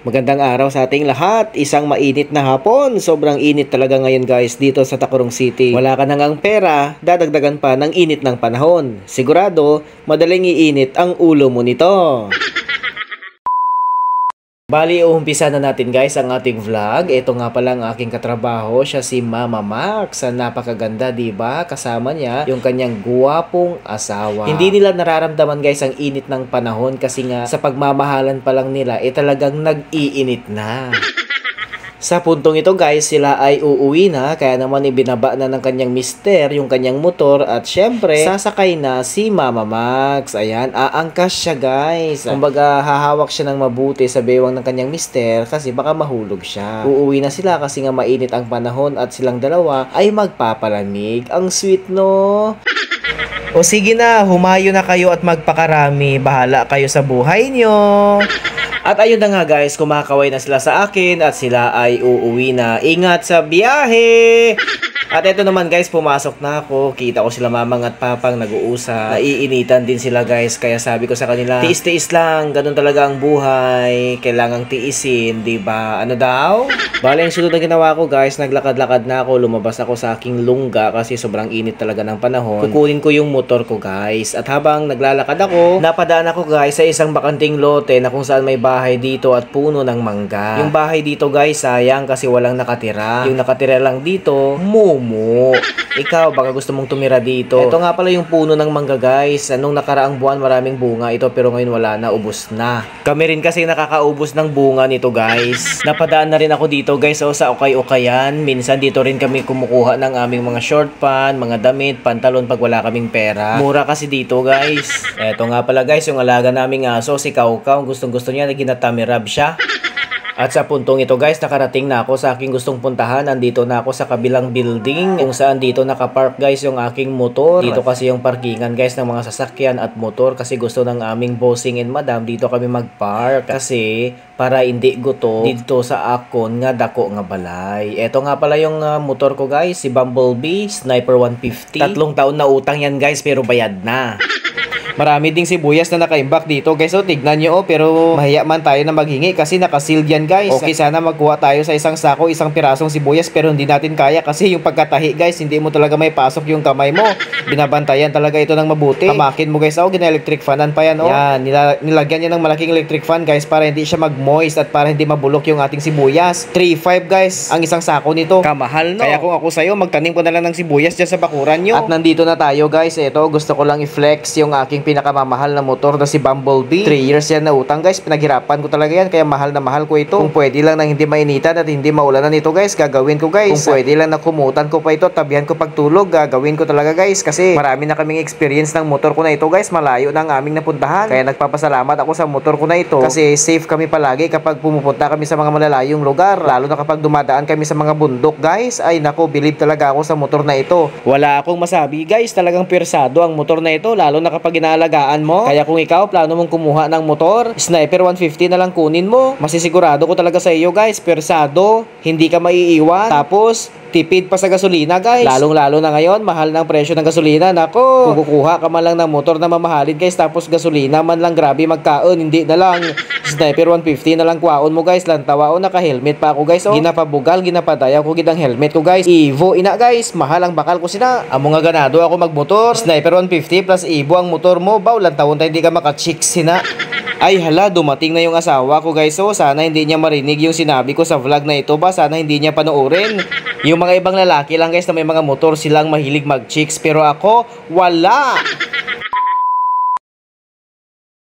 Magandang araw sa ating lahat. Isang mainit na hapon. Sobrang init talaga ngayon guys dito sa Tacurong City. Wala ka nang pera, dadagdagan pa ng init ng panahon. Sigurado, madaling iinit ang ulo mo nito. Bali, uumpisa na natin guys ang ating vlog. Ito nga pala ang aking katrabaho. Siya si Mama Max. Napakaganda, diba? Kasama niya yung kanyang guwapong asawa. Hindi nila nararamdaman guys ang init ng panahon kasi nga sa pagmamahalan pa lang nila talagang nag-iinit na. Sa puntong ito guys, sila ay uuwi na, kaya naman ibinaba na ng kanyang mister yung kanyang motor at syempre, sasakay na si Mama Max. Ayan, aangkas siya guys. Kumbaga, hahawak siya ng mabuti sa bewang ng kanyang mister kasi baka mahulog siya. Uuwi na sila kasi nga mainit ang panahon at silang dalawa ay magpapalamig. Ang sweet no? O sige na, humayo na kayo at magpakarami. Bahala kayo sa buhay nyo. At ayun na nga guys, kumakaway na sila sa akin at sila ay uuwi na. Ingat sa biyahe! At eto naman guys, pumasok na ako. Kita ko sila mamang at papang nag-uusap. Naiinitan din sila guys. Kaya sabi ko sa kanila, tiis-tiis lang. Ganun talaga ang buhay. Kailangang tiisin, diba? Ano daw? Bale, yung sunod na ginawa ko guys, naglakad-lakad na ako. Lumabas ako sa aking lungga kasi sobrang init talaga ng panahon. Kukunin ko yung motor ko guys. At habang naglalakad ako, napadaan ako guys sa isang bakanting lote na kung saan may bahay dito at puno ng mangga. Yung bahay dito guys, sayang kasi walang nakatira. Yung nakatira lang dito, Momo. Ikaw, baka gusto mong tumira dito. Ito nga pala yung puno ng mangga guys. Nung nakaraang buwan maraming bunga ito pero ngayon wala na, ubos na. Kami rin kasi nakakaubos ng bunga nito guys. Napadaan na rin ako dito guys sa ukay-ukayan. Minsan dito rin kami kumukuha ng aming mga short pan, mga damit, pantalon pag wala kaming pera. Mura kasi dito guys. Ito nga pala guys, yung alaga naming aso, si Kaukaw. Gustong-gusto niya na ginatamirab siya. At sa puntong ito guys, nakarating na ako sa aking gustong puntahan. Nandito na ako sa kabilang building kung saan dito nakapark guys yung aking motor. Dito kasi yung parkingan guys ng mga sasakyan at motor kasi gusto ng aming bossing and madam dito kami magpark. Kasi para hindi guto dito sa akon nga dako nga balay. Ito nga pala yung motor ko guys, si Bumblebee Sniper 150. 3 taon na utang yan guys pero bayad na. Marami ding sibuyas na nakaimbak dito guys. So tignan nyo pero mahiya man tayo na maghingi kasi nakasealed yan guys. Okay, sana magkuha tayo sa isang sako, isang pirasong sibuyas pero hindi natin kaya kasi yung pagkatahi guys, hindi mo talaga may pasok yung kamay mo. Binabantayan talaga ito ng mabuti. Kamakin mo guys, gina-electric fanan pa yan Yan, nilagyan niya ng malaking electric fan guys para hindi siya mag-moist at para hindi mabulok yung ating sibuyas. 3.5 guys ang isang sako nito. Kamahal no? Kaya kung ako sa'yo, magtanim ko na lang ng sibuyas dyan sa bakuran nyo. At nandito na tayo guys. Ito, gusto ko lang i-flex yung aking pinakamamahal na motor na si Bumblebee. 3 years yan na utang guys. Pinaghirapan ko talaga yan kaya mahal na mahal ko ito. Kung pwede lang na hindi mainitan at hindi maulanan ito guys, gagawin ko guys. Kung pwede lang na kumutan ko pa ito, tabihan ko pagtulog, gagawin ko talaga guys. Kasi marami na kaming experience ng motor ko na ito guys. Malayo na ang aming napuntahan. Kaya nagpapasalamat ako sa motor ko na ito. Kasi safe kami palagi kapag pumupunta kami sa mga malalayong lugar. Lalo na kapag dumadaan kami sa mga bundok guys. Ay nako, believe talaga ako sa motor na ito. Wala akong masabi guys. Talagang persado ang motor na ito. Lalo na kapag inaalagaan mo. Kaya kung ikaw plano mong kumuha ng motor, Sniper 150 na lang kunin mo. Masisigurado ko talaga sa iyo guys, persado, hindi ka maiiwan. Tapos tipid pa sa gasolina guys. Lalong-lalo na ngayon, mahal ng presyo ng gasolina. Nako, kung kukuha ka man lang ng motor na mamahalin guys, tapos gasolina man lang grabe magkaon, hindi na lang. Sniper 150 na lang kuwaon mo guys. Lantawa o naka-helmet pa ako guys. Ginapabugal, ginapadaya ko gidang helmet ko guys. Evo ina guys, mahal ang bakal ko sina. Amo nga ganado ako magmotor. Sniper 150 plus Evo ang motor mo. Baw, lantawon tayo hindi ka maka-chicks sina. Ay hala, dumating na yung asawa ko guys. So sana hindi niya marinig yung sinabi ko sa vlog na ito ba. Sana hindi niya panoorin. Yung mga ibang lalaki lang guys na may mga motor silang mahilig mag-chicks. Pero ako, wala.